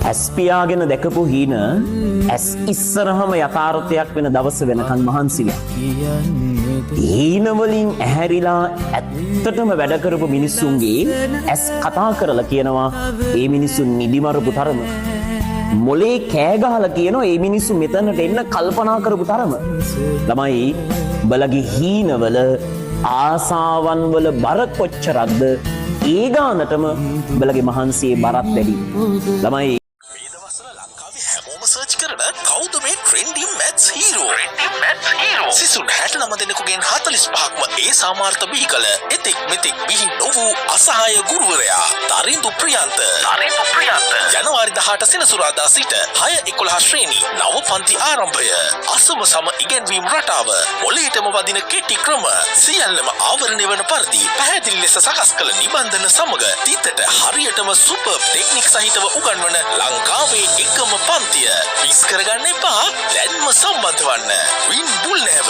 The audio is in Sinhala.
ඇස් පියාගෙන දැකපු හීන ඇස් ඉස්සරහම යථාර්ථයක් වෙන දවස වෙනකන් මහන්සිලා. හීන වලින් ඇහැරිලා ඇත්තටම වැඩ කරපු මිනිස්සුන්ගේ ඇස් කතා කරලා කියනවා ඒ මිනිස්සුන් නිදිමරපු තරම. මොලේ කෑ ගහලා කියනවා ඒ මිනිස්සු මෙතනට එන්න කල්පනා කරපු තරම. ළමයි බලගේ හීනවල ආසාවන් වල බර කොච්චරක්ද ඒ ගානටම බලගේ මහන්සියේ බරත් වැඩි. ළමයි සර්ච් කරන කවුද මේ ට්‍රෙන්ඩි මැත්ස් හීරෝ? සිසුන් 69 දෙනෙකුගෙන් 45ක්ම ඒ සාමාර්ථ බිහි කළ එතෙක් මෙතෙක් බිහි නොවූ අසහාය ගුරුවරයා තරිඳු ප්‍රියන්ත. ජනවාරි 18 සෙනසුරාදා සිට 6-11 ශ්‍රේණි නව පන්ති ආරම්භය. අසම සම ඉගෙනවීම් රටාව මොළයටම වදින කෙටි ක්‍රම සියල්ලම ආවරණය වන පරිදි පැහැදිලි ලෙස සකස් කළ නිබන්ධන සමග තිතට හරියටම සුපර් ටෙක්නික් සහිතව උගන්වන ලංකාවේ එකම පන්තිය. මිස් කරගන්න එපා. දැන්ම සම්බන්ධ වන්න. වින් බුල් නැව.